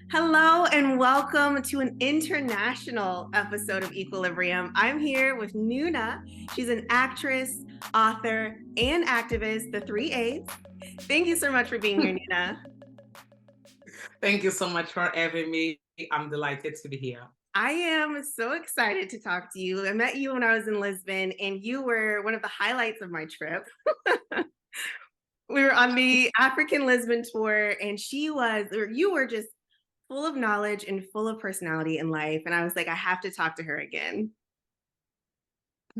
Hello and welcome to an international episode of Equilibrium. I'm here with Nuna. She's an actress, author, and activist, the three A's. Thank you so much for being here, Nuna. Thank you so much for having me. I'm delighted to be here. I am so excited to talk to you. I met you when I was in Lisbon, and you were one of the highlights of my trip. We were on the African Lisbon tour, and you were just full of knowledge and full of personality in life. And I was like, I have to talk to her again.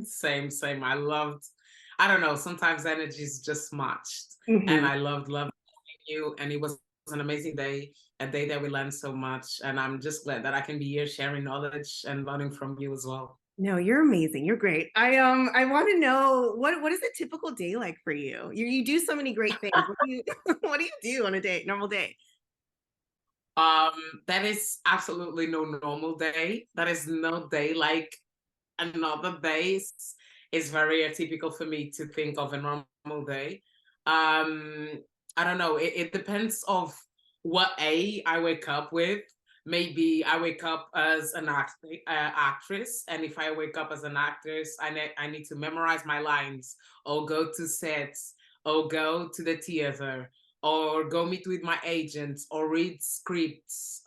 Same. I don't know, sometimes energy is just matched. And Mhm. I loved you. And it was an amazing day, a day that we learned so much. And I'm just glad that I can be here sharing knowledge and learning from you as well. No, you're amazing. You're great. I want to know what is a typical day like for you? You do so many great things. What do you what do you do on a normal day? That is absolutely no normal day. That is no day like another day. Is very atypical for me to think of a normal day. Um, I don't know. It depends of what I wake up with. Maybe I wake up as an actress, and if I wake up as an actress, I need to memorize my lines, or go to sets, or go to the theater, or go meet with my agents, or read scripts.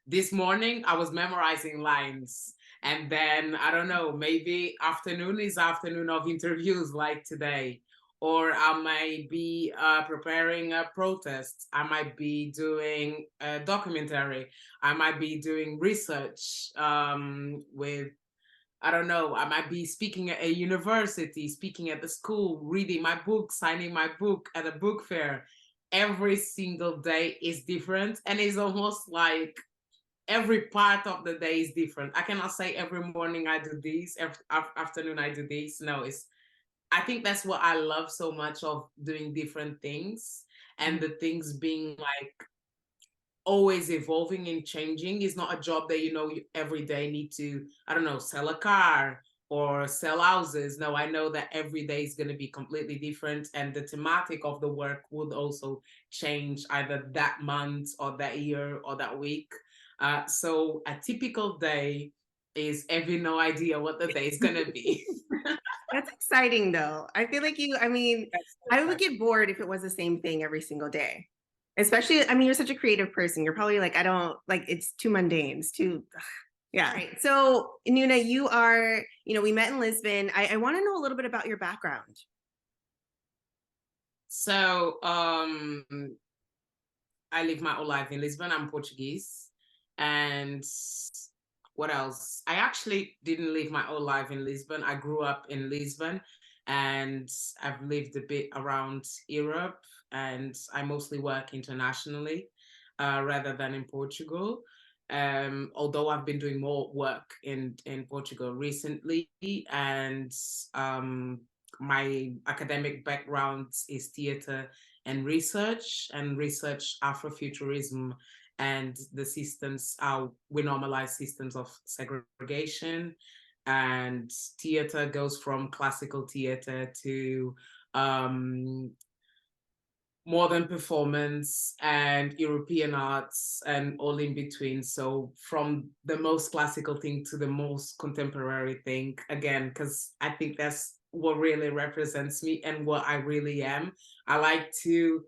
This morning I was memorizing lines, and then I don't know, maybe afternoon is afternoon of interviews like today. Or I might be preparing a protest. I might be doing a documentary. I might be doing research with, I don't know, I might be speaking at a university, speaking at the school, reading my book, signing my book at a book fair. Every single day is different. And it's almost like every part of the day is different. I cannot say every morning I do this, every afternoon I do this. No, I think that's what I love so much of doing different things, and the things being like always evolving and changing. Is not a job that you every day need to, I don't know, sell a car or sell houses. No, I know that every day is going to be completely different, and the thematic of the work would also change either that month or that year or that week. So a typical day is having no idea what the day is going to be. That's exciting though. I feel like That's I would perfect. get bored if it was the same thing every single day. Especially, you're such a creative person. You're probably like, I don't like it's too mundane. It's too yeah. All right. So Nuna, we met in Lisbon. I want to know a little bit about your background. So I live my whole life in Lisbon. I'm Portuguese. And what else? I actually didn't live my whole life in Lisbon. I grew up in Lisbon, and I've lived a bit around Europe, and I mostly work internationally rather than in Portugal. Although I've been doing more work in Portugal recently, and um, my academic background is theater and research Afrofuturism and the systems, how we normalize systems of segregation. And theater goes from classical theater to um, modern performance and European arts and all in between. So from the most classical thing to the most contemporary thing, again, because I think that's what really represents me and what I really am. I like to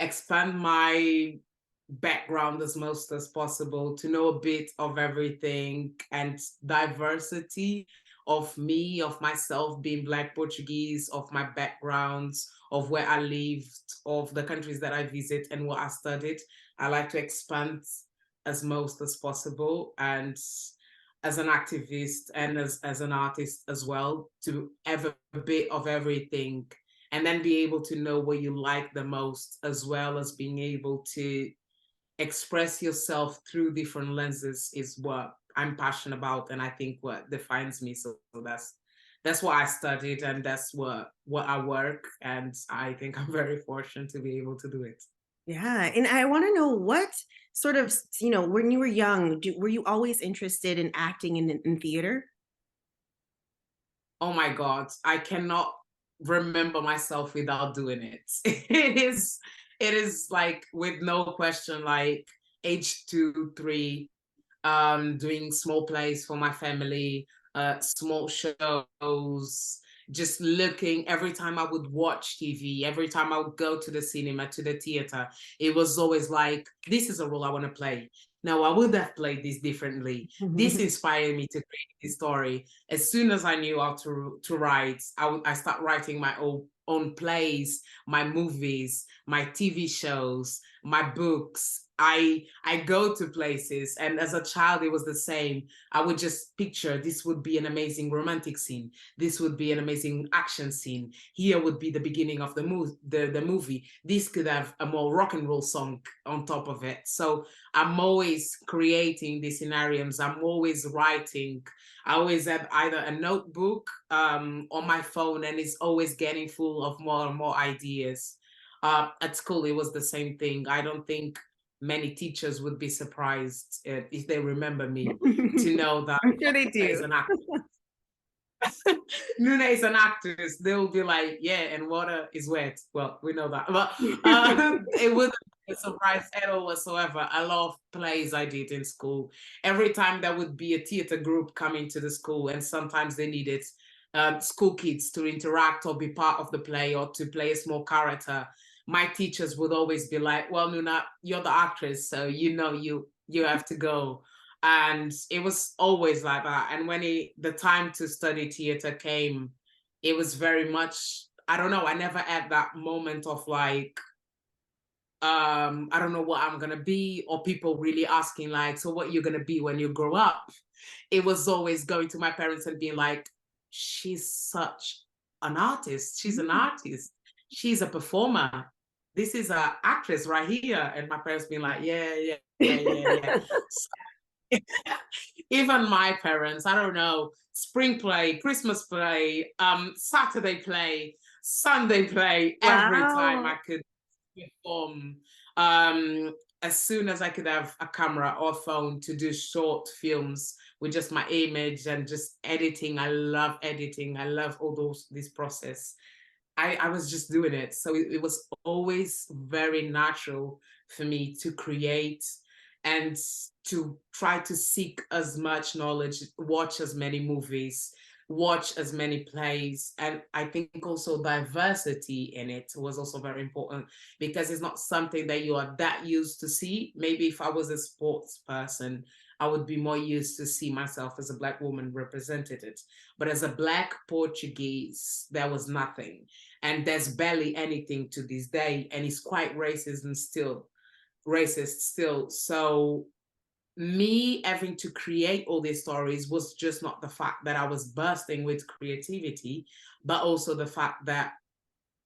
expand my background as most as possible, to know a bit of everything, and diversity of me, of myself being Black Portuguese, of my backgrounds, of where I lived, of the countries that I visit and what I studied. I like to expand as most as possible, and as an activist and as an artist as well, to have a bit of everything, and then be able to know what you like the most, as well as being able to express yourself through different lenses, is what I'm passionate about, and I think what defines me. So that's what I studied, and that's what I work, and I think I'm very fortunate to be able to do it. Yeah, and I want to know what sort of, when you were young, were you always interested in acting in theater? Oh my God, I cannot remember myself without doing it. It is like with no question, like age 2, 3, doing small plays for my family, small shows, just looking every time I would watch TV, every time I would go to the cinema, to the theater, it was always like, this is a role I want to play. Now, I would have played this differently. This inspired me to create this story. As soon as I knew how to write, I start writing my own plays, my movies, my TV shows, my books. I go to places, and as a child, it was the same. I would just picture this would be an amazing romantic scene. This would be an amazing action scene. Here would be the beginning of the movie. This could have a more rock and roll song on top of it. So I'm always creating these scenarios. I'm always writing. I always have either a notebook on my phone, and it's always getting full of more and more ideas. At school, it was the same thing. I don't think many teachers would be surprised if they remember me to know that I'm sure they Nuna is do. an actress. Nuna is an actress. They will be like, yeah, and water is wet. Well, we know that. But it wouldn't be a surprise at all whatsoever. A lot of plays I did in school. Every time there would be a theater group coming to the school, and sometimes they needed school kids to interact or be part of the play or to play a small character. My teachers would always be like, well, Nuna, you're the actress, so you have to go. And it was always like that. And when the time to study theater came, it was very much, I don't know, I never had that moment of like, I don't know what I'm gonna be, or people really asking like, so what you're gonna be when you grow up. It was always going to my parents and being like, she's such an artist, she's an artist, she's a performer, this is an actress right here. And my parents being like, yeah. So, even my parents, I don't know, spring play, Christmas play, Saturday play, Sunday play, every time I Wow. could perform, um, as soon as I could have a camera or phone to do short films with just my image and just editing. I love editing. I love all this process. I was just doing it. So it was always very natural for me to create and to try to seek as much knowledge, watch as many movies, watch as many plays. And I think also diversity in it was also very important, because it's not something that you are that used to see. Maybe if I was a sports person, I would be more used to see myself as a Black woman represented it. But as a Black Portuguese, there was nothing. And there's barely anything to this day. And it's quite racist still. So me having to create all these stories was just not the fact that I was bursting with creativity, but also the fact that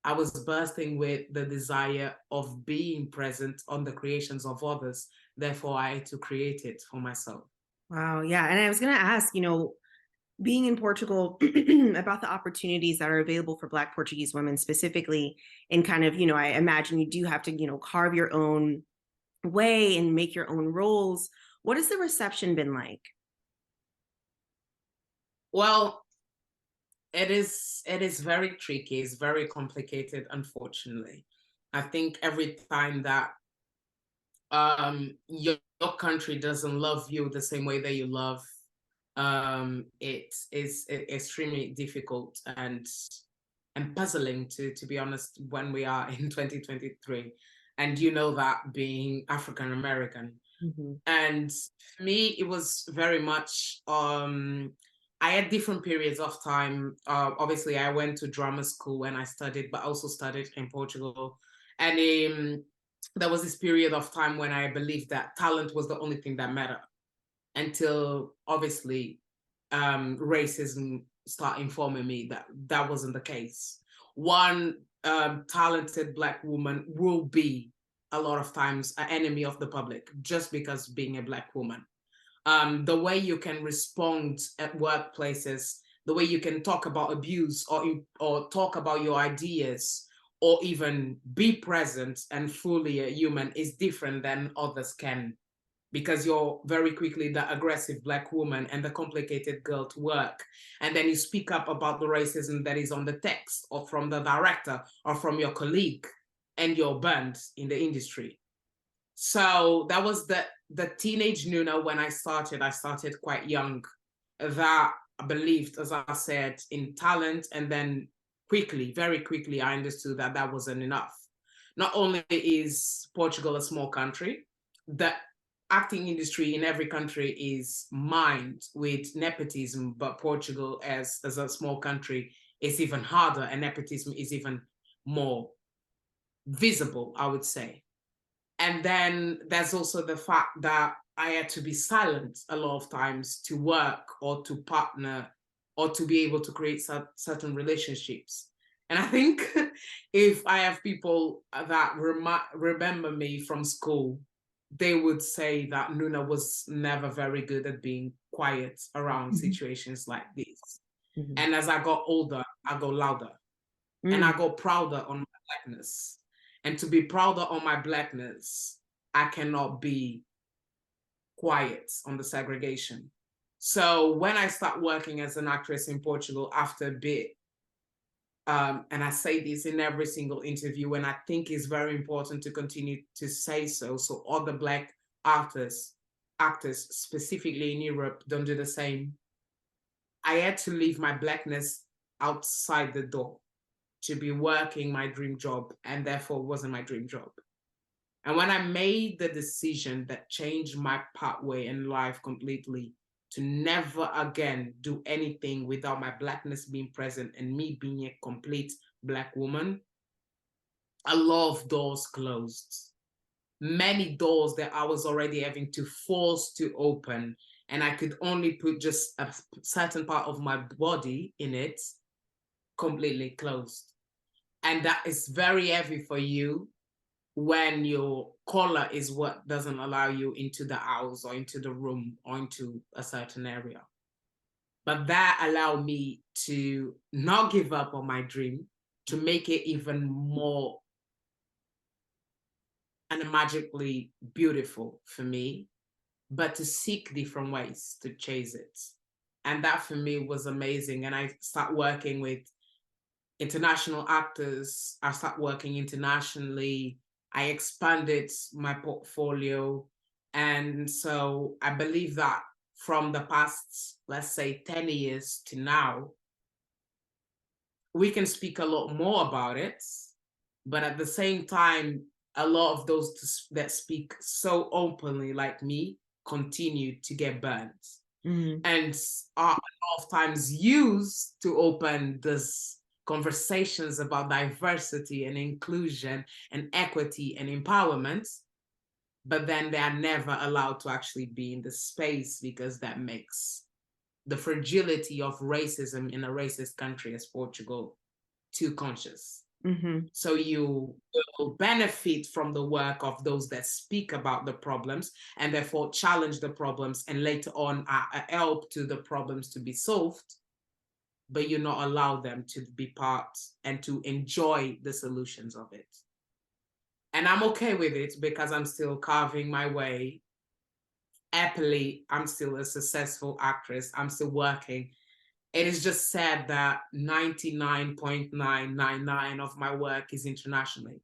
I was bursting with the desire of being present on the creations of others. Therefore, I had to create it for myself. Wow. Yeah. And I was going to ask, being in Portugal, about the opportunities that are available for Black Portuguese women specifically, and kind of, I imagine you do have to, carve your own way and make your own roles. What has the reception been like? Well, it is very tricky, it's very complicated, unfortunately. I think every time that your country doesn't love you the same way that you love, it is extremely difficult and puzzling, to be honest, when we are in 2023. And you know that, being African American. Mhm. And for me, it was very much, I had different periods of time. Obviously, I went to drama school and I studied, but also studied in Portugal. And there was this period of time when I believed that talent was the only thing that mattered, until obviously racism start informing me that that wasn't the case. One talented Black woman will be a lot of times an enemy of the public just because being a Black woman. The way you can respond at workplaces, the way you can talk about abuse, or talk about your ideas, or even be present and fully a human, is different than others can, because you're very quickly the aggressive Black woman and the complicated girl to work. And then you speak up about the racism that is on the text, or from the director, or from your colleague, and you're banned in the industry. So that was the teenage Nuna when I started. I started quite young. That I believed, as I said, in talent, and then quickly, very quickly, I understood that that wasn't enough. Not only is Portugal a small country, the acting industry in every country is mined with nepotism, but Portugal, as a small country, is even harder, and nepotism is even more visible, I would say. And then there's also the fact that I had to be silent a lot of times to work or to partner or to be able to create certain relationships. And I think if I have people that remember me from school, they would say that Nuna was never very good at being quiet around Mhm. situations like this. Mhm. And as I got older, I got louder and Mm. I got prouder on my blackness. And to be prouder on my blackness, I cannot be quiet on the segregation. So when I start working as an actress in Portugal after a bit, and I say this in every single interview, and I think it's very important to continue to say so, so other Black actors specifically in Europe don't do the same. I had to leave my blackness outside the door to be working my dream job, and therefore it wasn't my dream job. And when I made the decision that changed my pathway in life completely, to never again do anything without my blackness being present and me being a complete Black woman, a lot of doors closed. Many doors that I was already having to force to open, and I could only put just a certain part of my body in it, completely closed. And that is very heavy for you when your color is what doesn't allow you into the house or into the room or into a certain area. But that allowed me to not give up on my dream, to make it even more magically beautiful for me, but to seek different ways to chase it. And that for me was amazing. And I start working with international actors. I start working internationally. I expanded my portfolio. And so I believe that from the past, let's say 10 years to now, we can speak a lot more about it. But at the same time, a lot of those that speak so openly, like me, continue to get burned Mm. and are a lot of times used to open this conversations about diversity and inclusion and equity and empowerment, but then they are never allowed to actually be in the space because that makes the fragility of racism in a racist country as Portugal too conscious. Mhm. So you will benefit from the work of those that speak about the problems and therefore challenge the problems and later on help to the problems to be solved, but you not allow them to be part and to enjoy the solutions of it. And I'm okay with it because I'm still carving my way. Happily, I'm still a successful actress. I'm still working. It is just sad that 99.999 of my work is internationally.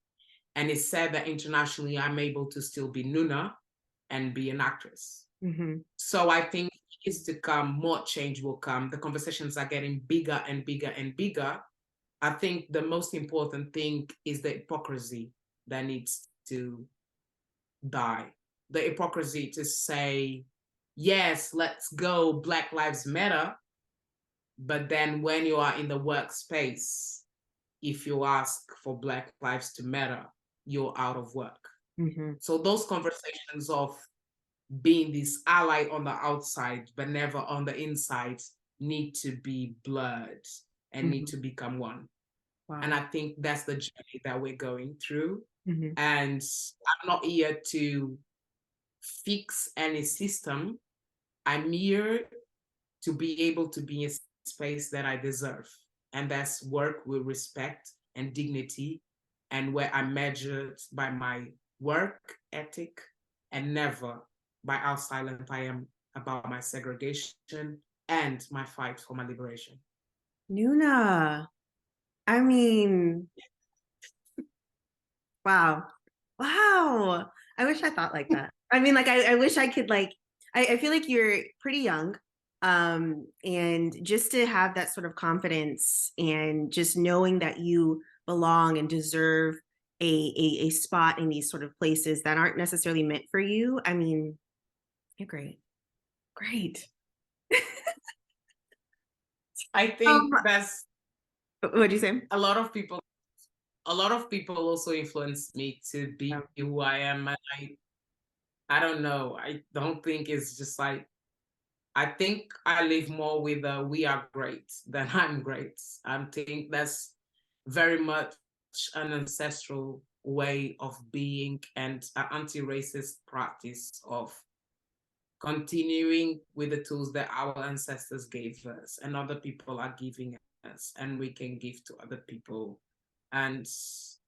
And it's sad that internationally I'm able to still be Nuna and be an actress. Mhm. So I think years to come, more change will come. The conversations are getting bigger and bigger and bigger. I think the most important thing is the hypocrisy that needs to die. The hypocrisy to say, yes, let's go, Black Lives Matter. But then when you are in the workspace, if you ask for Black Lives to Matter, you're out of work. Mhm. So those conversations of being this ally on the outside, but never on the inside, need to be blurred and need Mhm. to become one. And Wow. I think that's the journey that we're going through. Mhm. And I'm not here to fix any system. I'm here to be able to be in a space that I deserve. And that's work with respect and dignity, and where I'm measured by my work ethic and never by how silent I am about my segregation and my fight for my liberation. Nuna, I mean, wow. Wow. I wish I thought like that. I mean, like, I wish I could, like, I feel like you're pretty young. And just to have that sort of confidence and just knowing that you belong and deserve a spot in these sort of places that aren't necessarily meant for you. I mean, you're great. Great. I Um, think that's what'd you say? a lot of people. A lot of people also influenced me to Yeah. be who I am. And I don't know. I don't think it's just like, I think I live more with we are great than I'm great. I think that's very much an ancestral way of being and an anti-racist practice of continuing with the tools that our ancestors gave us and other people are giving us and we can give to other people. And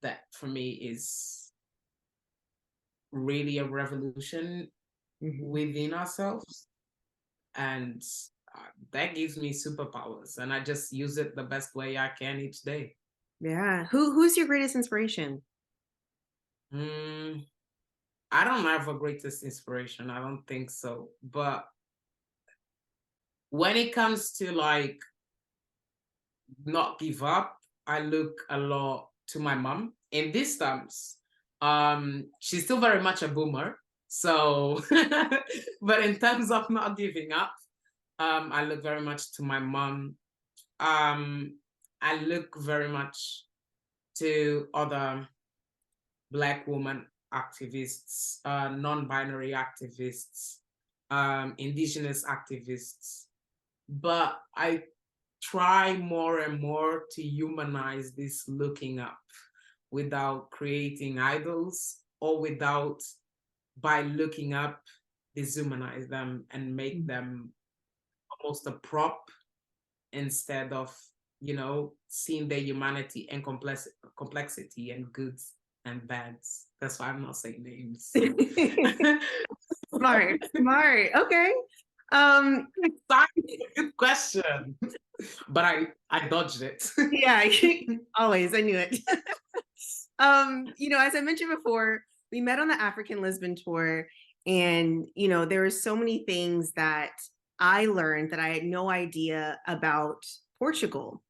that for me is really a revolution Mhm. within ourselves. And that gives me superpowers. And I just use it the best way I can each day. Yeah. Who's your greatest inspiration? Mm, I don't have a greatest inspiration. I don't think so. But when it comes to like not give up, I look a lot to my mom. In these times, she's still very much a boomer. So, but in terms of not giving up, I look very much to my mom. I look very much to other Black woman activists, non-binary activists, indigenous activists. But I try more and more to humanize this looking up without creating idols or without by looking up deshumanize them and make them almost a prop instead of seeing their humanity and complexity and goods and bads. That's why I'm not saying names. Smart, smart. Okay. Sorry, good question, but I dodged it. Yeah, always. I knew it. As I mentioned before, we met on the African Lisbon tour, and there were so many things that I learned that I had no idea about Portugal.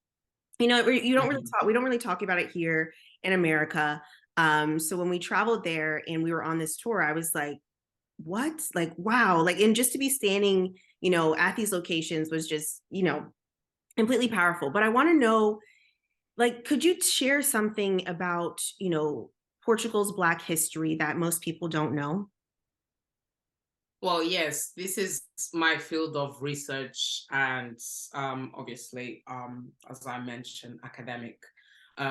You don't really Mhm. talk. We don't really talk about it here in America. So when we traveled there and we were on this tour, I was like, "What? Like, wow!" Like, and just to be standing, at these locations was just, completely powerful. But I want to know, like, could you share something about, Portugal's Black history that most people don't know? Well, yes, this is my field of research and obviously, as I mentioned, academic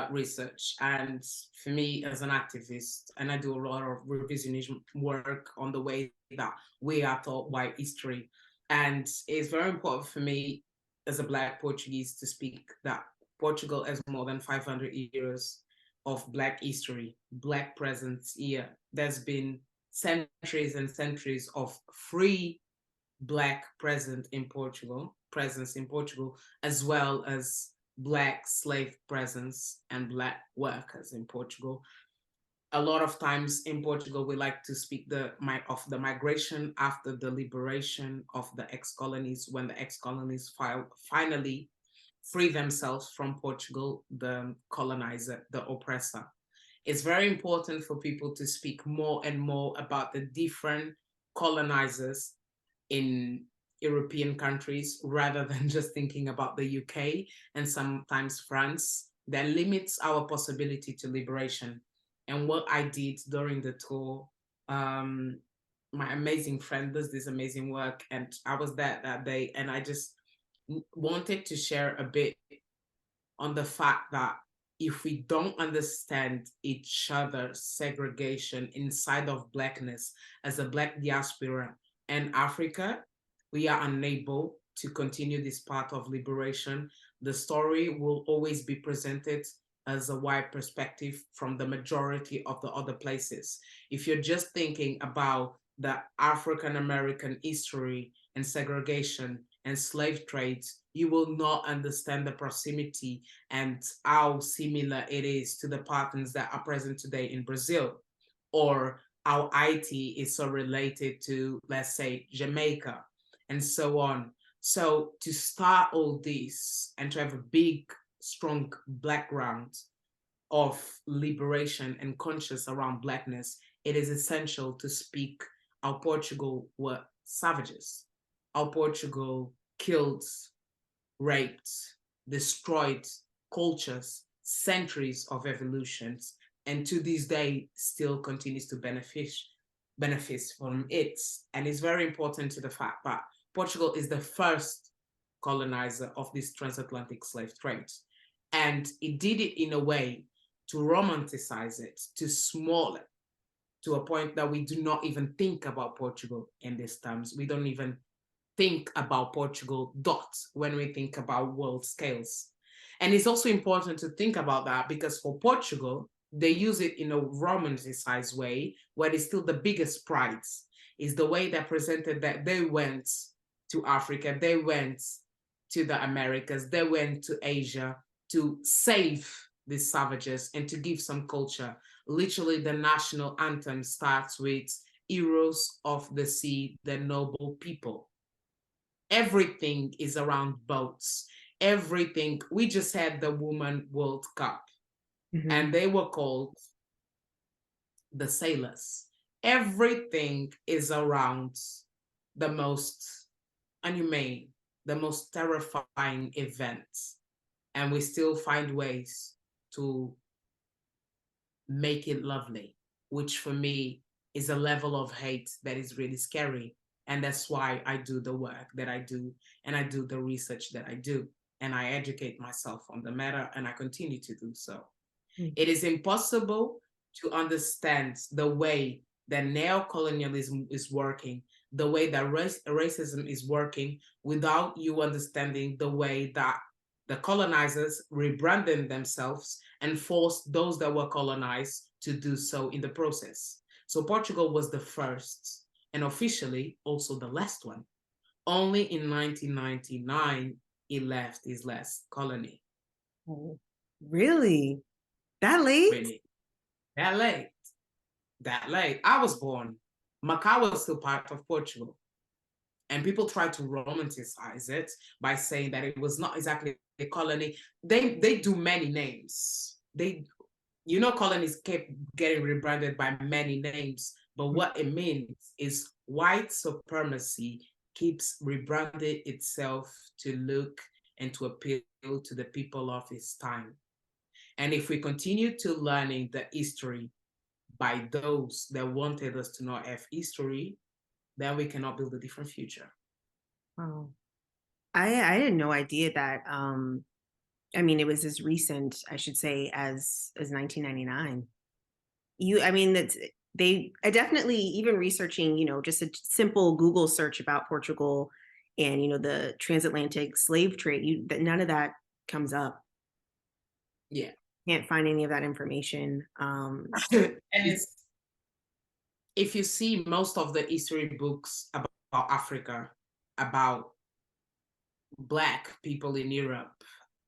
research. And for me, as an activist, and I do a lot of revisionism work on the way that we are taught white history. And it's very important for me as a Black Portuguese to speak that Portugal has more than 500 years of Black history, Black presence here. There's been centuries and centuries of free Black presence in Portugal, as well as Black slave presence and Black workers in Portugal. A lot of times in Portugal, we like to speak of the migration after the liberation of the ex-colonies, when the ex-colonies finally free themselves from Portugal, the colonizer, the oppressor. It's very important for people to speak more and more about the different colonizers in European countries rather than just thinking about the UK and sometimes France. That limits our possibility to liberation. And what I did during the tour, my amazing friend does this amazing work, and I was there that day, and I just wanted to share a bit on the fact that if we don't understand each other's segregation inside of Blackness as a Black diaspora and Africa, we are unable to continue this path of liberation. The story will always be presented as a white perspective from the majority of the other places. If you're just thinking about the African American history and segregation and slave trades, you will not understand the proximity and how similar it is to the patterns that are present today in Brazil or our IT is so related to, let's say, Jamaica and so on. So to start all this and to have a big, strong background of liberation and conscious around Blackness, it is essential to speak how Portugal were savages, how Portugal killed, raped, destroyed cultures, centuries of evolutions, and to this day still continues to benefits from it. And it's very important to the fact that Portugal is the first colonizer of this transatlantic slave trade. And it did it in a way to romanticize it, to small it, to a point that we do not even think about Portugal in these terms. We don't even think about Portugal when we think about world scales. And it's also important to think about that because for Portugal, they use it in a romanticized way, where it's still the biggest pride is the way they presented that they went to Africa, they went to the Americas, they went to Asia to save these savages and to give some culture. Literally, the national anthem starts with heroes of the sea, the noble people. Everything is around boats. Everything. We just had the Women World Cup, and they were called the sailors. Everything is around the most inhumane, the most terrifying events. And we still find ways to make it lovely, which for me is a level of hate that is really scary. And that's why I do the work that I do, and I do the research that I do, and I educate myself on the matter, and I continue to do so. It is impossible to understand the way that neocolonialism is working, the way that racism is working, without you understanding the way that the colonizers rebranded themselves and forced those that were colonized to do so in the process. So Portugal was the first, and officially also the last one. Only in 1999, he left his last colony. Oh, really? That late? Really, that late. That late. I was born. Macau was still part of Portugal. And people try to romanticize it by saying that it was not exactly a colony. They do many names. Colonies kept getting rebranded by many names. But what it means is white supremacy keeps rebranding itself to look and to appeal to the people of its time. And if we continue to learning the history by those that wanted us to not have history, then we cannot build a different future. Oh, I had no idea that. I mean, it was as recent, I should say, as 1999. I mean, I definitely, even researching, just a simple Google search about Portugal and the transatlantic slave trade. None of that comes up. Yeah, can't find any of that information. and if you see most of the history books about Africa, about Black people in Europe,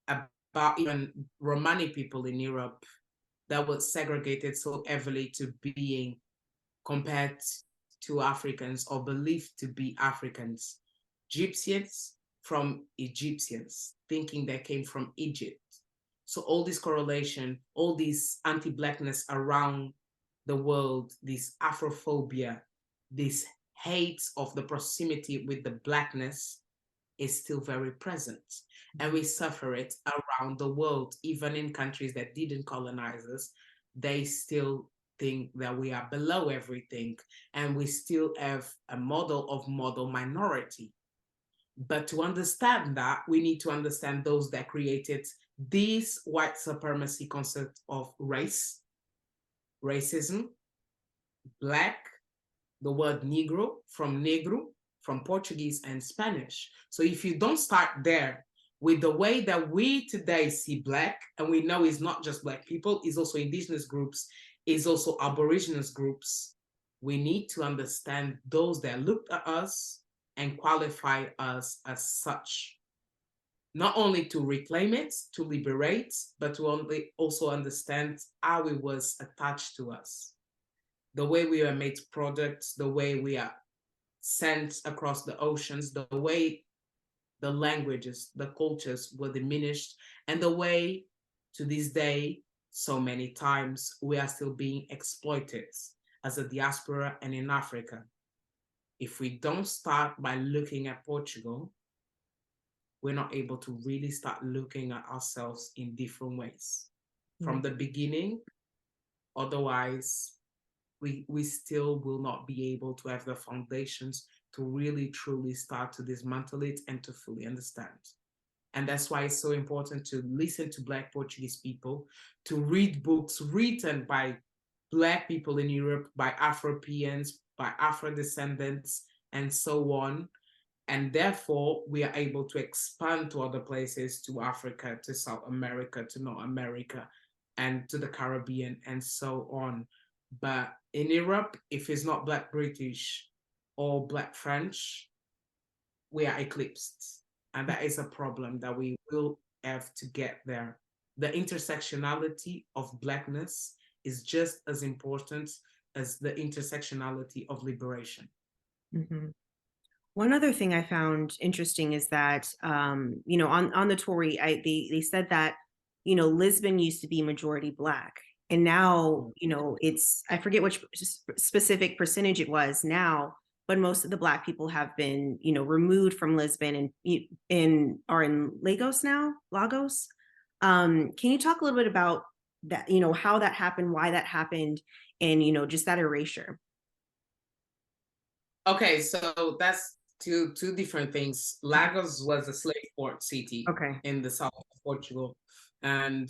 about even Romani people in Europe, that was segregated so heavily to being compared to Africans or believed to be Africans. Gypsians from Egyptians, thinking they came from Egypt. So all this correlation, all this anti-Blackness around the world, this afrophobia, this hate of the proximity with the Blackness is still very present. And we suffer it around the world, even in countries that didn't colonize us. They still think that we are below everything, and we still have a model minority. But to understand that, we need to understand those that created this white supremacy concept of race, racism, Black, the word negro, from Portuguese and Spanish. So if you don't start there with the way that we today see Black, and we know it's not just Black people, it's also indigenous groups, it's also Aboriginal groups, we need to understand those that looked at us and qualify us as such. Not only to reclaim it, to liberate, but to also understand how it was attached to us. the way we are made products, the way we are sent across the oceans, the way the languages, the cultures were diminished, and the way to this day, so many times, we are still being exploited as a diaspora and in Africa. If we don't start by looking at Portugal, we're not able to really start looking at ourselves in different ways from the beginning. Otherwise, we still will not be able to have the foundations to really truly start to dismantle it and to fully understand. And that's why it's so important to listen to Black Portuguese people, to read books written by Black people in Europe, by Afropeans, by Afro-descendants, and so on. And therefore, we are able to expand to other places, to Africa, to South America, to North America, and to the Caribbean, and so on. But in Europe, if it's not Black British or Black French, we are eclipsed. And that is a problem that we will have to get there. The intersectionality of Blackness is just as important as the intersectionality of liberation. Mm-hmm. One other thing I found interesting is that, you know, on the Tory, they said that, you know, Lisbon used to be majority Black. And now, you know, it's, I forget which specific percentage it was now, but most of the Black people have been, you know, removed from Lisbon and are in Lagos now, Lagos. Can you talk a little bit about that, you know, how that happened, why that happened, and, you know, just that erasure? Okay, so that's two different things. Lagos was a slave port city Okay. in the south of Portugal, and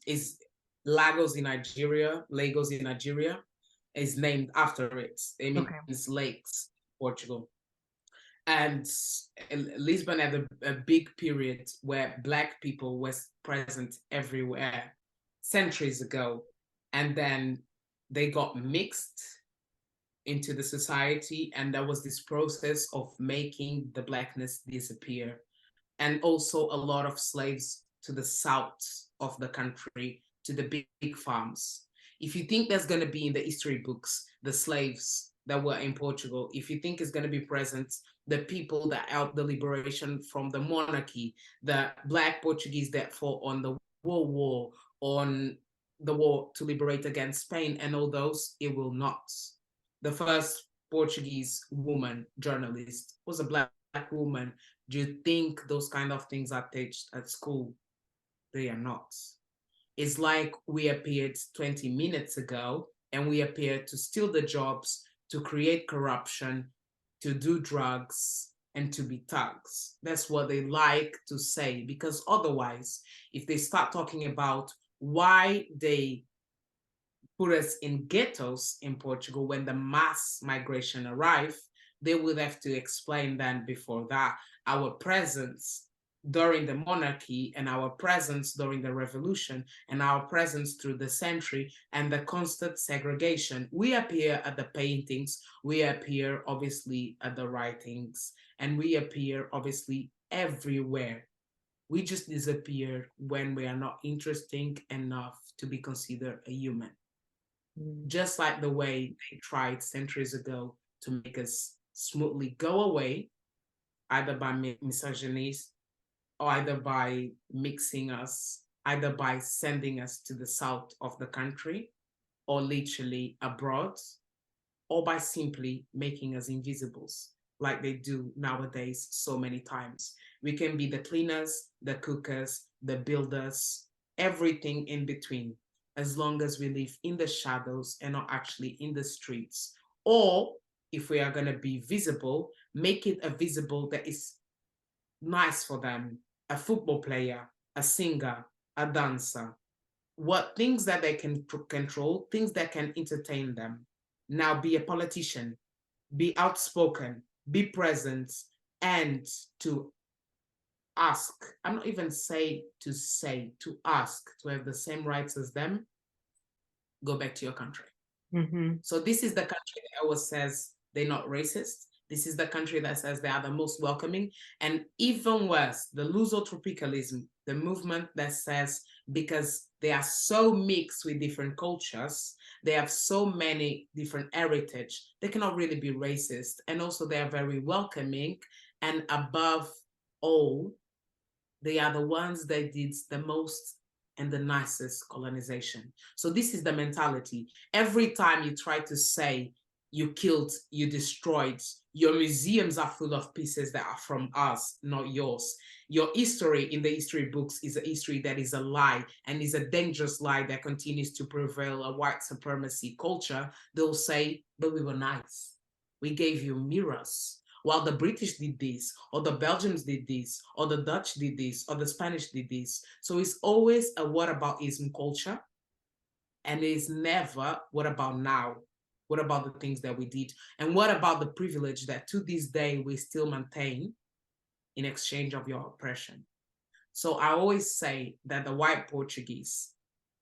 is Lagos in Nigeria, Lagos in Nigeria, is named after it. It means Okay. lakes, Portugal. And Lisbon had a big period where Black people was present everywhere centuries ago, and then they got mixed into the society, and there was this process of making the Blackness disappear, and also a lot of slaves to the south of the country, to the big farms. If you think there's going to be in the history books the slaves that were in Portugal, if you think it's going to be present the people that helped the liberation from the monarchy, the Black Portuguese that fought on the World War, on the war to liberate against Spain and all those, it will not. The first Portuguese woman journalist was a Black woman. Do you think those kind of things are taught at school? They are not. It's like we appeared 20 minutes ago and we appeared to steal the jobs, to create corruption, to do drugs, and to be thugs. That's what they like to say, because otherwise, if they start talking about why they put us in ghettos in Portugal when the mass migration arrived, they would have to explain then before that our presence during the monarchy and our presence during the revolution and our presence through the century and the constant segregation. We appear at the paintings, we appear obviously at the writings, and we appear obviously everywhere. We just disappear when we are not interesting enough to be considered a human. Just like the way they tried centuries ago to make us smoothly go away, either by misogyny or either by mixing us, either by sending us to the south of the country or literally abroad, or by simply making us invisibles like they do nowadays so many times. We can be the cleaners, the cookers, the builders, everything in between, as long as we live in the shadows and not actually in the streets. Or if we are going to be visible, make it a visible that is nice for them, a football player, a singer, a dancer. What things that they can control, things that can entertain them. Now be a politician, be outspoken, be present, and to ask, I'm not even to ask, to have the same rights as them, go back to your country. So this is the country that always says they're not racist. This is the country that says they are the most welcoming. And even worse, the Lusotropicalism, the movement that says because they are so mixed with different cultures, they have so many different heritage, they cannot really be racist. And also they are very welcoming. And above all, they are the ones that did the most and the nicest colonization. So this is the mentality. Every time you try to say you killed, you destroyed, your museums are full of pieces that are from us, not yours. Your history in the history books is a history that is a lie and is a dangerous lie that continues to prevail a white supremacy culture. They'll say, but we were nice. We gave you mirrors. While the British did this, or the Belgians did this, or the Dutch did this, or the Spanish did this. So it's always a whataboutism culture, and it's never what about now? What about the things that we did? And what about the privilege that to this day we still maintain in exchange of your oppression? So I always say that the white Portuguese,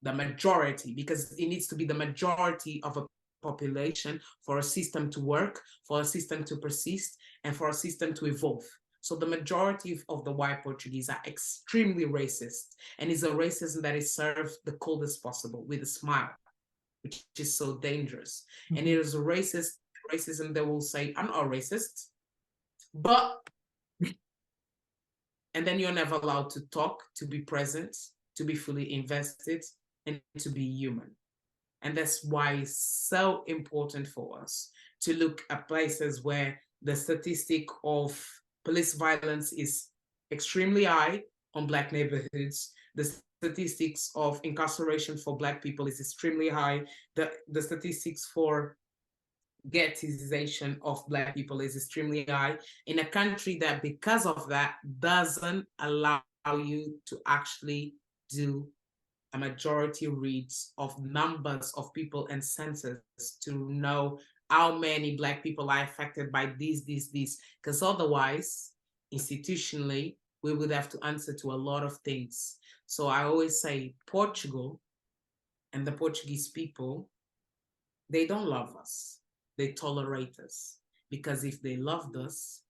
the majority, because it needs to be the majority of a population for a system to work, for a system to persist, and for a system to evolve. So the majority of the white Portuguese are extremely racist, and it's a racism that is served the coldest possible with a smile, which is so dangerous. Mm-hmm. And it is a racism that will say, I'm not a racist, but and then you're never allowed to talk, to be present, to be fully invested, and to be human. And that's why it's so important for us to look at places where the statistic of police violence is extremely high on Black neighborhoods. The statistics of incarceration for Black people is extremely high. The statistics for ghettoization of Black people is extremely high in a country that, because of that, doesn't allow you to actually do a majority reads of numbers of people and census to know how many Black people are affected by this, because otherwise, institutionally, we would have to answer to a lot of things. So I always say Portugal and the Portuguese people, they don't love us. They tolerate us, because if they loved us,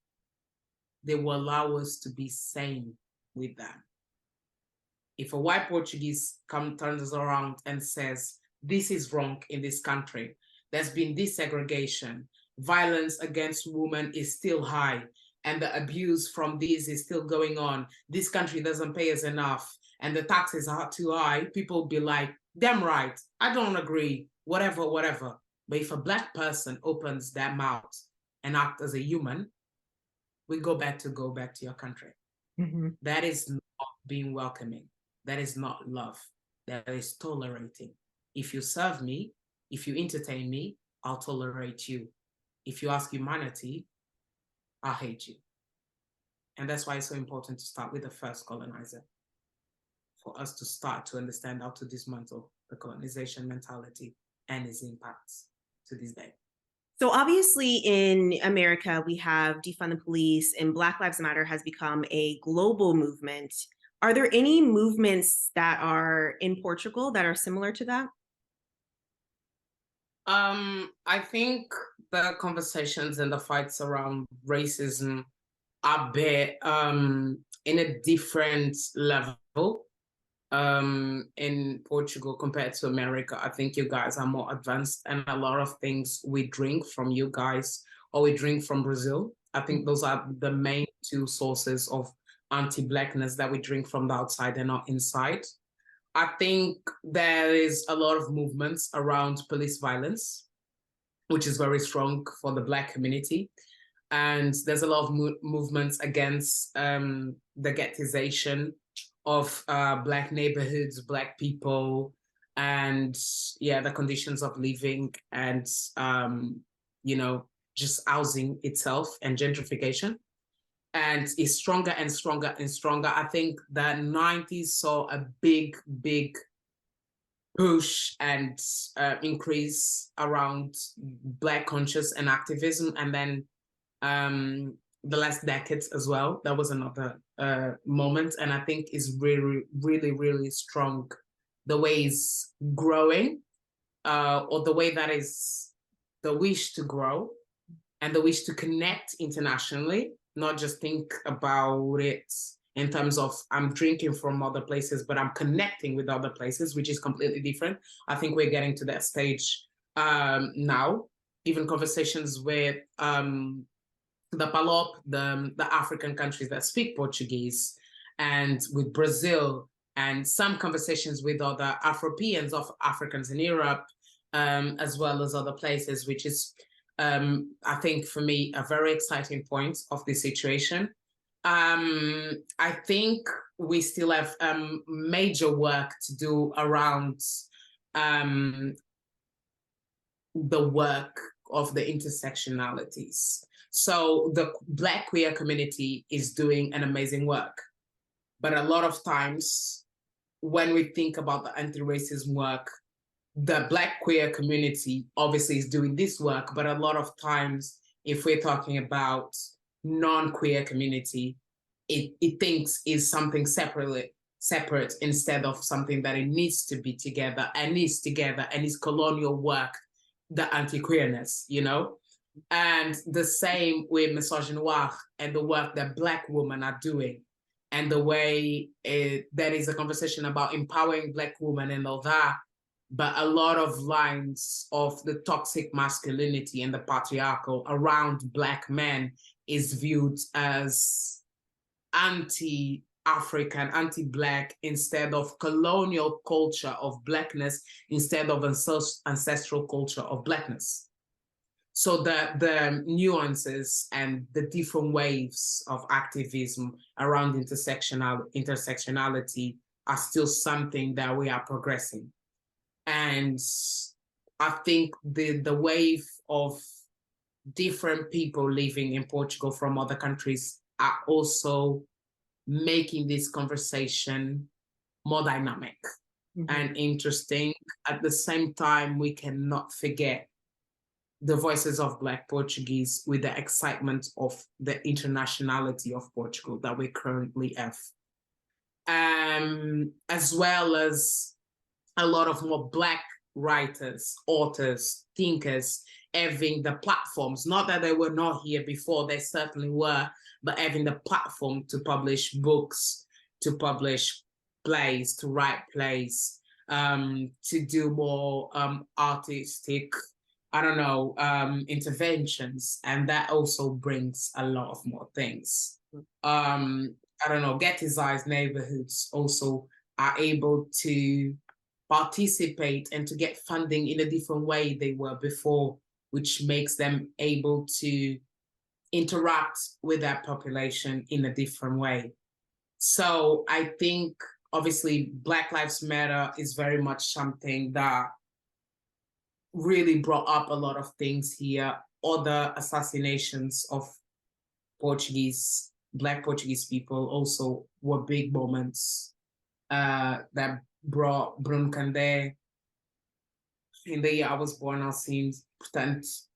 they will allow us to be sane with them. If a white Portuguese turns around and says, this is wrong in this country, there's been desegregation, violence against women is still high, and the abuse from this is still going on, this country doesn't pay us enough, and the taxes are too high, people will be like, damn right, I don't agree, whatever, whatever. But if a Black person opens their mouth and acts as a human, we go back to your country. Mm-hmm. That is not being welcoming. That is not love. That is tolerating. If you serve me, if you entertain me, I'll tolerate you. If you ask humanity, I'll hate you. And that's why it's so important to start with the first colonizer, for us to start to understand how to dismantle the colonization mentality and its impacts to this day. So obviously in America, we have defund the police, and Black Lives Matter has become a global movement. Are there any movements that are in Portugal that are similar to that? I think the conversations and the fights around racism are in a different level. In Portugal compared to America. I think you guys are more advanced, and a lot of things we drink from you guys, or we drink from Brazil. I think those are the main two sources of anti-Blackness that we drink from the outside and not inside. I think there is a lot of movements around police violence, which is very strong for the Black community. And there's a lot of movements against the ghettoization of Black neighborhoods, Black people, and the conditions of living, and just housing itself and gentrification. And it's stronger and stronger and stronger. I think the 90s saw a big push and increase around Black conscious and activism, and then the last decades as well. That was another moment, and I think is really, really, really strong. The way it's growing, or the way that is the wish to grow, and the wish to connect internationally, not just think about it in terms of I'm drinking from other places, but I'm connecting with other places, which is completely different. I think we're getting to that stage now. Even conversations with the PALOP, the African countries that speak Portuguese, and with Brazil, and some conversations with other Afropeans of Africans in Europe, as well as other places, which is, I think, for me, a very exciting point of this situation. I think we still have major work to do around the work of the intersectionalities. So the Black queer community is doing an amazing work. But a lot of times when we think about the anti-racism work, the Black queer community obviously is doing this work, but a lot of times, if we're talking about non-queer community, it thinks is something separate instead of something that it needs to be together and is together and is colonial work, the anti-queerness, you know? And the same with misogynoir and the work that Black women are doing, and the way there is a conversation about empowering Black women and all that, but a lot of lines of the toxic masculinity and the patriarchal around Black men is viewed as anti-African, anti-Black, instead of colonial culture of Blackness, instead of ancestral culture of Blackness. So the nuances and the different waves of activism around intersectionality are still something that we are progressing. And I think the wave of different people living in Portugal from other countries are also making this conversation more dynamic and interesting. At the same time, we cannot forget the voices of Black Portuguese with the excitement of the internationality of Portugal that we currently have. As well as a lot of more Black writers, authors, thinkers, having the platforms, not that they were not here before, they certainly were, but having the platform to publish books, to publish plays, to write plays, to do more artistic, I don't know, interventions. And that also brings a lot of more things. I don't know, ghettoized neighborhoods also are able to participate and to get funding in a different way they were before, which makes them able to interact with that population in a different way. So I think, obviously, Black Lives Matter is very much something that really brought up a lot of things here. Other assassinations of Black Portuguese people also were big moments that brought Bruno Candé in the year I was born, I'll see.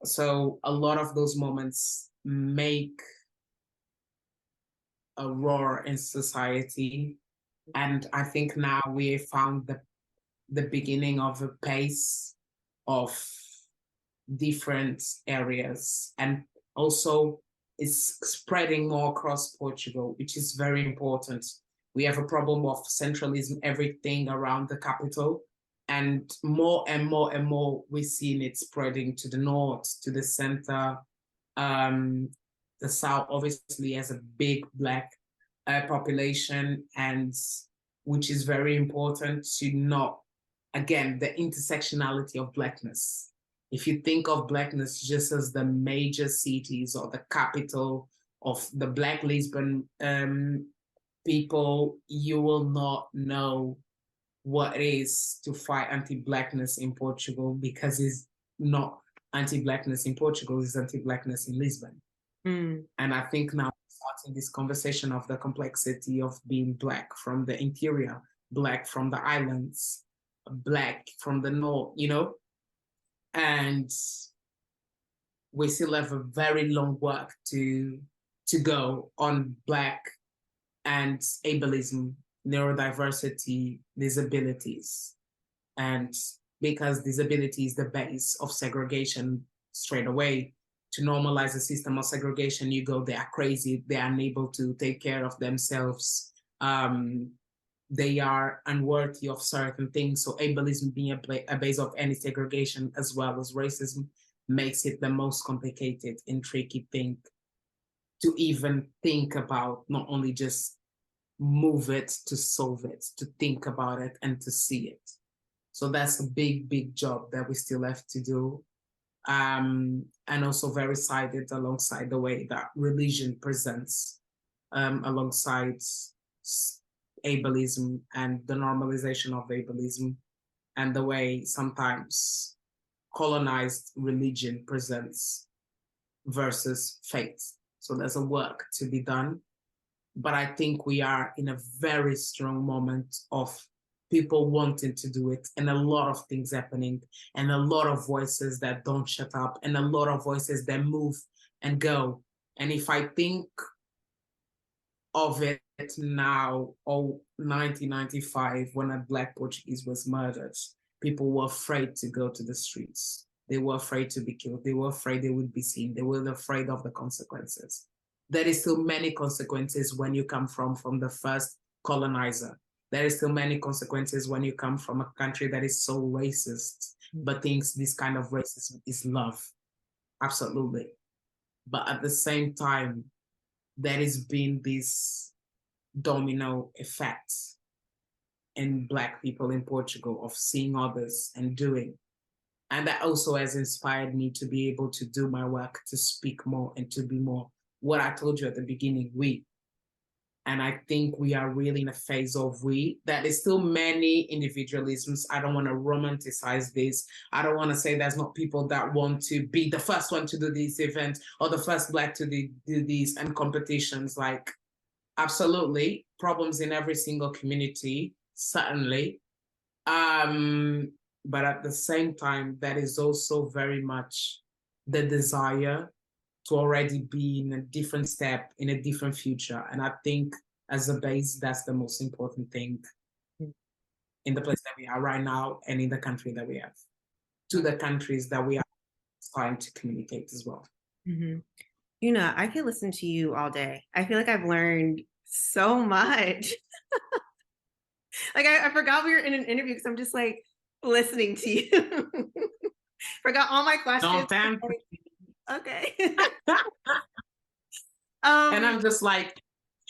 So a lot of those moments make a roar in society. And I think now we have found the beginning of a pace of different areas. And also it's spreading more across Portugal, which is very important. We have a problem of centralism, everything around the capital. And more and more and more, we're seeing it spreading to the north, to the center. The south obviously has a big Black population, and which is very important to not, again, the intersectionality of Blackness. If you think of Blackness just as the major cities or the capital of the Black Lisbon people, you will not know what it is to fight anti-Blackness in Portugal, because it's not anti-Blackness in Portugal, it's anti-Blackness in Lisbon. And I think now starting this conversation of the complexity of being Black from the interior, Black from the islands, Black from the north, you know, and we still have a very long work to go on Black and ableism, neurodiversity, disabilities. And because disability is the base of segregation straight away, to normalize the system of segregation, you go, they are crazy, they are unable to take care of themselves, they are unworthy of certain things. So ableism being a base of any segregation as well as racism makes it the most complicated and tricky thing to even think about, not only just move it, to solve it, to think about it and to see it. So that's a big, big job that we still have to do. And also very sided alongside the way that religion presents alongside ableism and the normalization of ableism, and the way sometimes colonized religion presents versus faith. So there's a work to be done. But I think we are in a very strong moment of people wanting to do it, and a lot of things happening, and a lot of voices that don't shut up, and a lot of voices that move and go. And if I think of it now, 1995, when a Black Portuguese was murdered, people were afraid to go to the streets. They were afraid to be killed. They were afraid they would be seen. They were afraid of the consequences. There is still many consequences when you come from the first colonizer. There is still many consequences when you come from a country that is so racist, but thinks this kind of racism is love. Absolutely. But at the same time, there has been this domino effect in Black people in Portugal of seeing others and doing. And that also has inspired me to be able to do my work, to speak more and to be more what I told you at the beginning, we. And I think we are really in a phase of we. That is still many individualisms. I don't want to romanticize this. I don't want to say there's not people that want to be the first one to do this event or the first Black to do these, and competitions. Like, absolutely, problems in every single community, certainly. But at the same time, that is also very much the desire to already be in a different step, in a different future. And I think as a base, that's the most important thing in the place that we are right now and in the country that we have, to the countries that we are trying to communicate as well. Mm-hmm. You know, I could listen to you all day. I feel like I've learned so much. Like I forgot we were in an interview because I'm just like listening to you. Forgot all my questions. Okay. And I'm just like,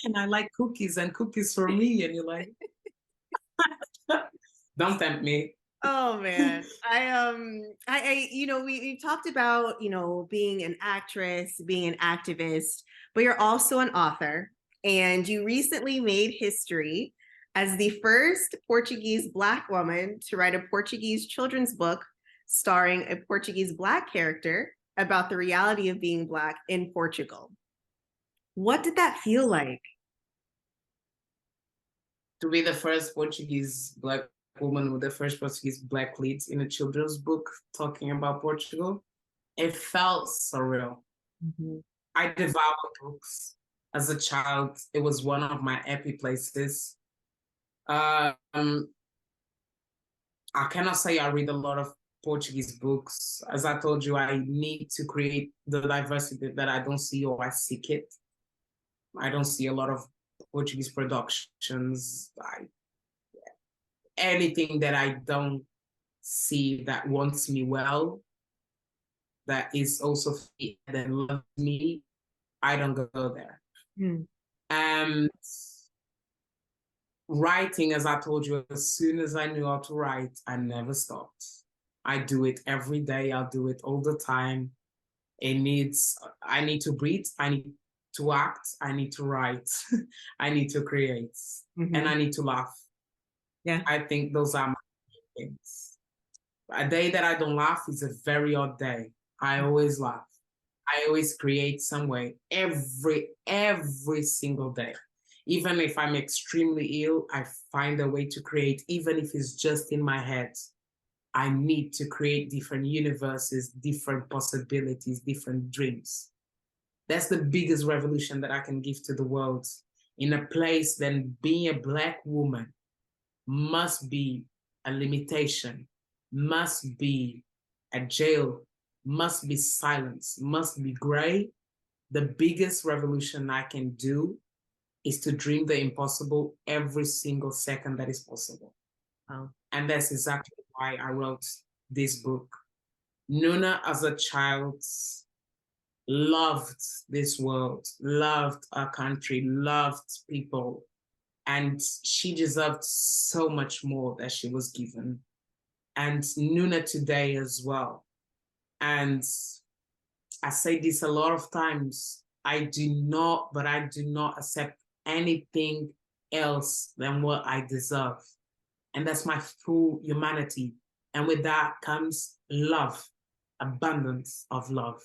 and I like cookies and cookies for me. And you're like, don't tempt me. Oh man. You know, we've talked about, you know, being an actress, being an activist, but you're also an author, and you recently made history as the first Portuguese Black woman to write a Portuguese children's book starring a Portuguese Black character about the reality of being Black in Portugal. What did that feel like? To be the first Portuguese Black woman with the first Portuguese Black lead in a children's book talking about Portugal, it felt surreal. Mm-hmm. I devoured books as a child. It was one of my happy places. I cannot say I read a lot of Portuguese books. As I told you, I need to create the diversity that I don't see, or I seek it. I don't see a lot of Portuguese productions. Anything that I don't see that wants me well, that is also that loves me, I don't go there. And writing, as I told you, as soon as I knew how to write, I never stopped. I do it every day. I'll do it all the time. I need to breathe. I need to act. I need to write. I need to create. And I need to laugh. Yeah. I think those are my things. A day that I don't laugh is a very odd day. I always laugh. I always create some way every single day. Even if I'm extremely ill, I find a way to create, even if it's just in my head. I need to create different universes, different possibilities, different dreams. That's the biggest revolution that I can give to the world, in a place then being a Black woman must be a limitation, must be a jail, must be silence, must be gray. The biggest revolution I can do is to dream the impossible every single second that is possible. Wow. And that's exactly why I wrote this book. Nuna, as a child, loved this world, loved our country, loved people, and she deserved so much more that she was given. And Nuna today as well. And I say this a lot of times, I do not accept anything else than what I deserve. And that's my full humanity. And with that comes love, abundance of love.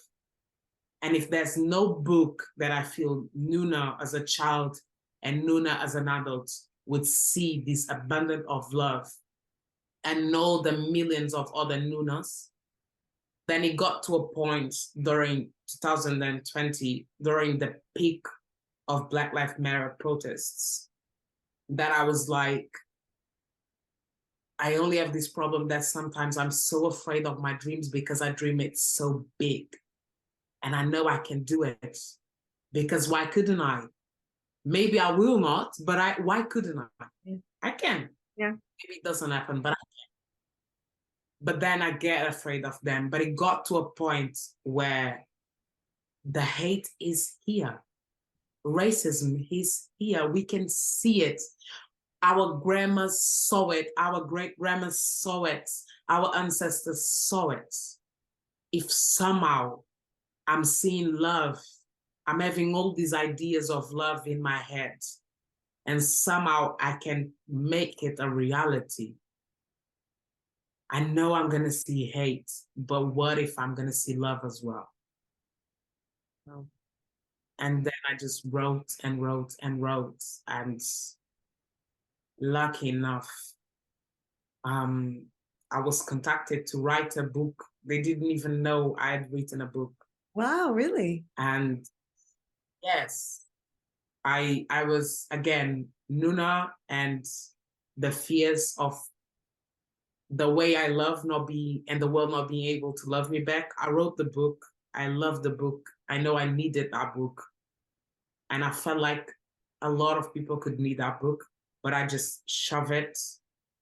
And if there's no book that I feel Nuna as a child and Nuna as an adult would see this abundance of love and know the millions of other Nunas, then it got to a point during 2020, during the peak of Black Lives Matter protests, that I was like, I only have this problem that sometimes I'm so afraid of my dreams because I dream it so big. And I know I can do it, because why couldn't I? Maybe I will not, but why couldn't I? Yeah. I can. Yeah. Maybe it doesn't happen, but I can. But then I get afraid of them. But it got to a point where the hate is here. Racism is here. We can see it. Our grandmas saw it. Our great grandmas saw it. Our ancestors saw it. If somehow I'm seeing love, I'm having all these ideas of love in my head, and somehow I can make it a reality, I know I'm going to see hate, but what if I'm going to see love as well? Wow. And then I just wrote and wrote and wrote. And lucky enough, I was contacted to write a book. They didn't even know I had written a book. Wow, really? And yes, I was, again, Nuna and the fears of the way I love not being, and the world not being able to love me back. I wrote the book. I love the book. I know I needed that book. And I felt like a lot of people could need that book, but I just shove it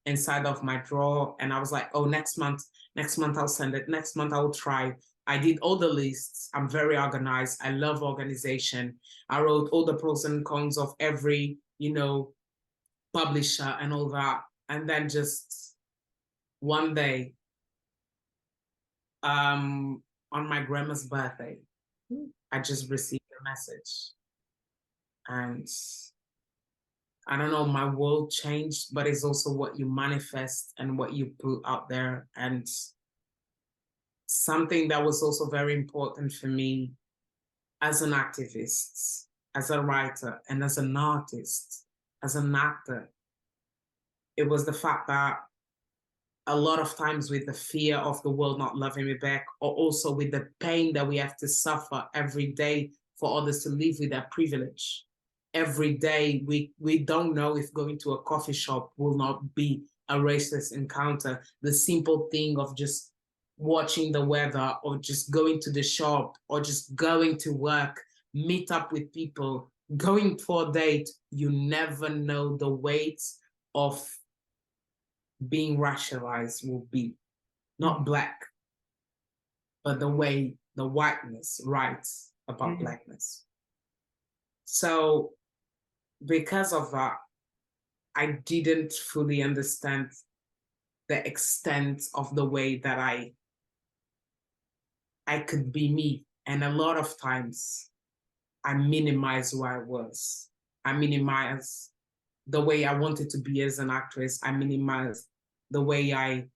inside of my drawer. And I was like, oh, next month I'll send it. Next month I will try. I did all the lists. I'm very organized. I love organization. I wrote all the pros and cons of every, publisher and all that. And then just one day, on my grandma's birthday, I just received a message. And I don't know, my world changed, but it's also what you manifest and what you put out there. And something that was also very important for me as an activist, as a writer, and as an artist, as an actor, it was the fact that a lot of times with the fear of the world not loving me back, or also with the pain that we have to suffer every day for others to live with that privilege. Every day, we don't know if going to a coffee shop will not be a racist encounter. The simple thing of just watching the weather, or just going to the shop, or just going to work, meet up with people, going for a date, you never know the weight of being racialized will be. Not Black, but the way the whiteness writes about Blackness. So because of that, I didn't fully understand the extent of the way that I could be me. And a lot of times I minimize who I was. I minimize the way I wanted to be as an actress. I minimize the way I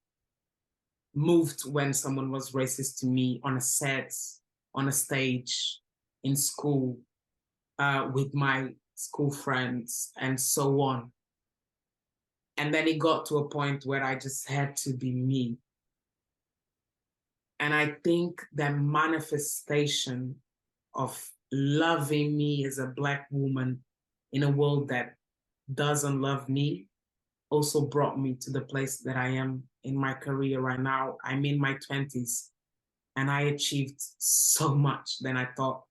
moved when someone was racist to me on a set, on a stage, in school, with my school friends, and so on. And then it got to a point where I just had to be me. And I think that manifestation of loving me as a Black woman in a world that doesn't love me also brought me to the place that I am in my career right now. I'm in my 20s. and I achieved so much. Then I thought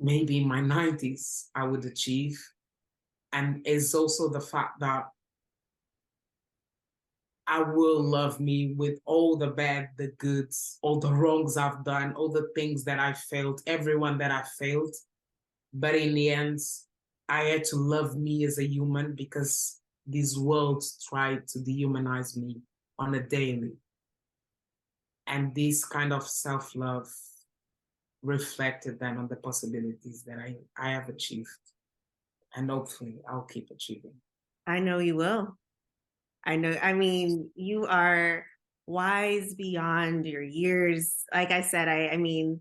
maybe in my 90s I would achieve. And it's also the fact that I will love me with all the bad, the goods, all the wrongs I've done, all the things that I failed, everyone that I failed. But in the end, I had to love me as a human because this world tried to dehumanize me on a daily. And this kind of self-love reflected then on the possibilities that I have achieved. And hopefully I'll keep achieving. I know you will. I know, I mean, you are wise beyond your years. Like I said, I mean,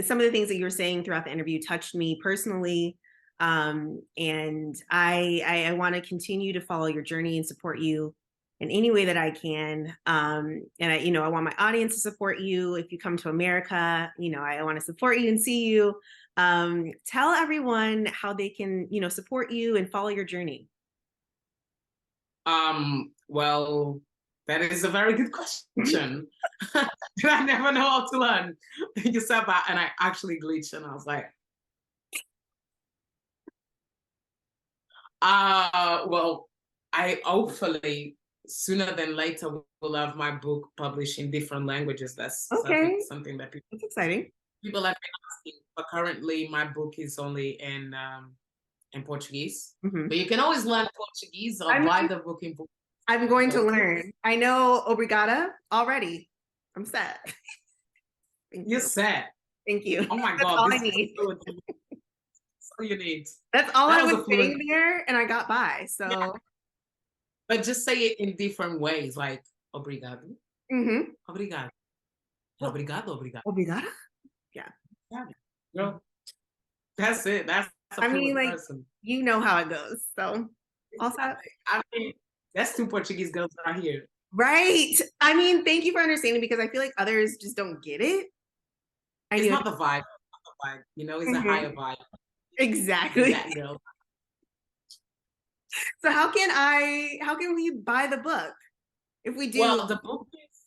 some of the things that you were saying throughout the interview touched me personally. And I want to continue to follow your journey and support you in any way that I can. And I want my audience to support you. If you come to America, I want to support you and see you. Tell everyone how they can, support you and follow your journey. Well, that is a very good question. I never know how to learn. You said that, and I actually glitched, and I was like, well, I hopefully sooner than later will have my book published in different languages. That's Okay, something that that's exciting. people have been asking. But currently, my book is only in Portuguese. Mhm. But you can always learn Portuguese or buy the book in Portuguese. I'm going to learn. I know obrigada already. I'm set. Thank You're you. set. Thank you. Oh my That's God. all This I need. is all you need. That's all That I was was a saying fluent. there, and I got by. So, Yeah. But just say it in different ways, like obrigado, mhm. obrigado, Well, obrigado, obrigado. obrigada? Yeah. Yeah, girl, that's it. That's a I mean, fluent like, person. you know how it goes. So, all set. I mean, that's two Portuguese girls right here. Right. I mean, thank you for understanding because I feel like others just don't get it. I It's knew. not the vibe, you know, it's a Mhm. higher vibe. Be Exactly. that girl. So how can we buy the book if we do? Well, the book is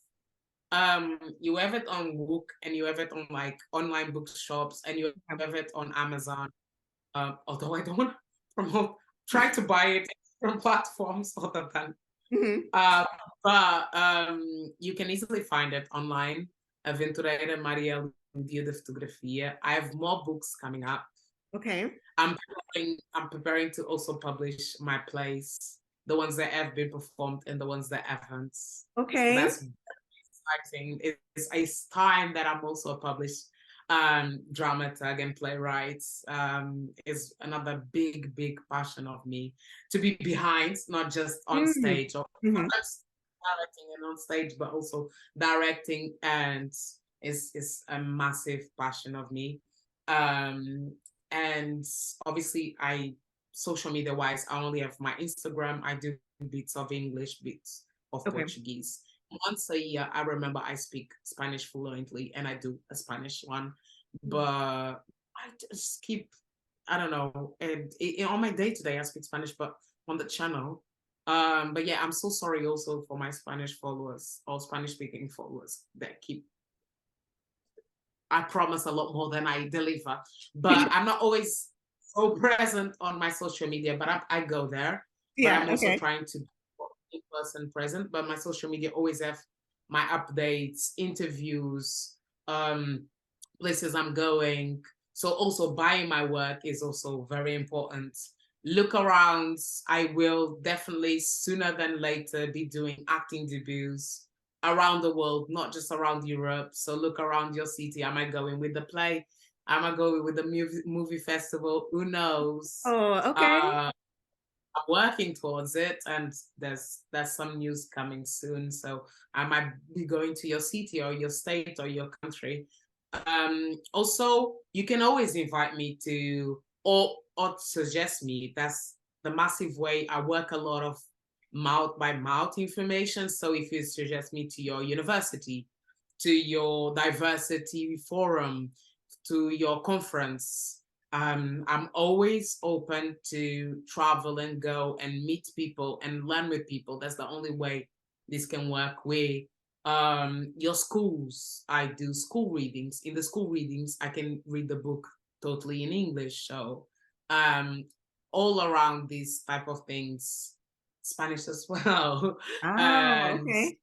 you have it on Book and you have it on like online bookshops and you have it on Amazon. Although I don't want to promote, try to buy it from platforms other than. Mhm. But you can easily find it online. Aventureira Mariel Dia de Fotografia. I have more books coming up. Okay. I'm preparing to also publish my plays, the ones that have been performed and the ones that haven't. So Okay. that's exciting. It's time that I'm also a published dramaturg and playwright. Is another big passion of me to be behind, not just on Mm. stage or Mhm. not just directing and on stage, but also directing, and is a massive passion of me. Um, and obviously, I social media wise, I only have my Instagram. I do bits of English, bits of Okay. Portuguese. Once a year, I remember I speak Spanish fluently and I do a Spanish one. But I just keep, I don't know, and on my day to day, I speak Spanish, but on the channel. But yeah, I'm so sorry also for my Spanish followers or Spanish speaking followers that keep. I promise a lot more than I deliver, but I'm not always so present on my social media. But I go there, but Yeah. I'm also Okay. trying to in person present, but my social media always have my updates, interviews, places I'm going. So also buying my work is also very important. Look around. I will definitely sooner than later be doing acting debuts around the world, not just around Europe. So look around your city. Am I going with the play? Am I going with the movie festival? Who knows? Oh, okay. Uh, I'm working towards it, and there's some news coming soon. So I might be going to your city or your state or your country. Also, you can always invite me to or suggest me. That's the massive way. I work a lot of mouth by mouth information. So if you suggest me to your university, to your diversity forum, to your conference, I'm always open to travel and go and meet people and learn with people. That's the only way this can work. Your schools, I do school readings. In the school readings, I can read the book totally in English. So all around these type of things, Spanish as well. Oh, And okay.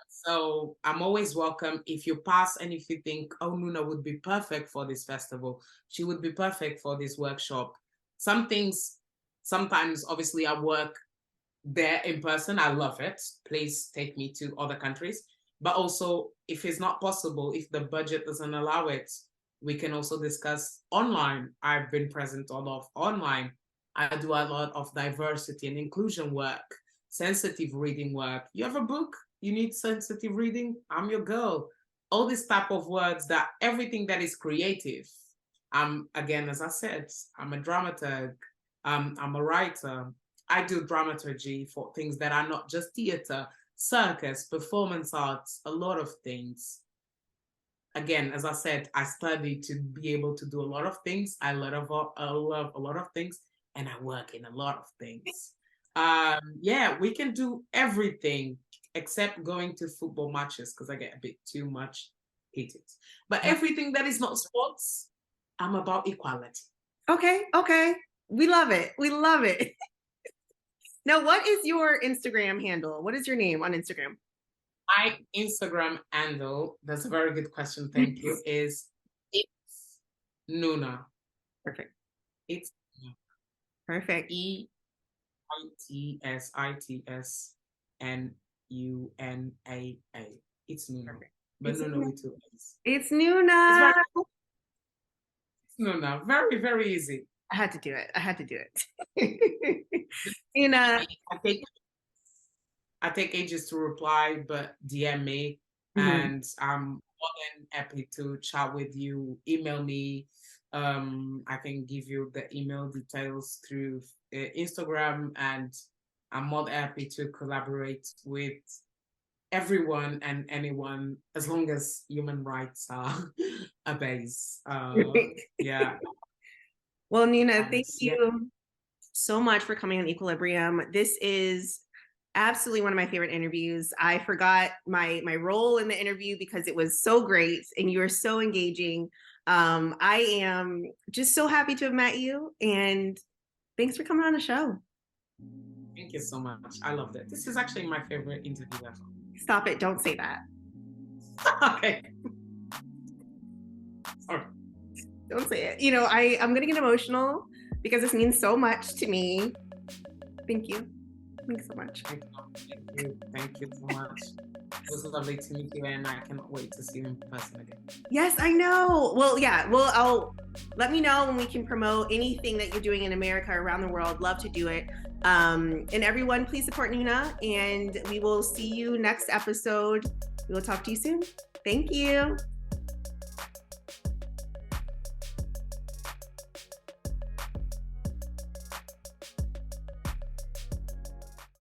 so I'm always welcome. If you pass and if you think, oh, Nuna would be perfect for this festival, she would be perfect for this workshop. Some things, sometimes obviously I work there in person. I love it. Please take me to other countries. But also, if it's not possible, if the budget doesn't allow it, we can also discuss online. I've been present a lot online. I do a lot of diversity and inclusion work, sensitive reading work. You have a book, you need sensitive reading, I'm your girl. All these type of words, that everything that is creative. Again, as I said, I'm a dramaturg, I'm a writer. I do dramaturgy for things that are not just theater, circus, performance arts, a lot of things. Again, as I said, I study to be able to do a lot of things. I love a lot of things, and I work in a lot of things. Yeah, we can do everything except going to football matches because I get a bit too much heated. But everything that is not sports, I'm about equality. Okay, okay. We love it. We love it. Now, what is your Instagram handle? What is your name on Instagram? My Instagram handle, that's a very good question, thank you, is it's Nuna. Perfect. It's Perfect. EITSITSNUNAA. It's Nuna. But It's Nuna Nuna. with two A's. It's It's Nuna. it's Nuna. Very, very easy. I had to do it. I had to do it. Nuna. I take ages to reply, but DM me, and I'm more than happy to chat with you. Email me. I can give you the email details through Instagram, and I'm more than happy to collaborate with everyone and anyone as long as human rights are a base. Yeah. Well, Nuna, thank Yeah. you so much for coming on Equilibrium. This is absolutely one of my favorite interviews. I forgot my role in the interview because it was so great and you were so engaging. I am just so happy to have met you, and thanks for coming on the show. Thank you so much. I loved it. This is actually my favorite interview ever. Stop it. Don't say that. Okay. Sorry. Don't say it. You know, I'm going to get emotional because this means so much to me. Thank you. Thanks so much. Thank you. Thank you so much. It was lovely to meet you, and I cannot wait to see you in person again. Yes, I know. Well, yeah. Well, let me know when we can promote anything that you're doing in America or around the world. Love to do it. And everyone, please support Nuna, and we will see you next episode. We will talk to you soon. Thank you.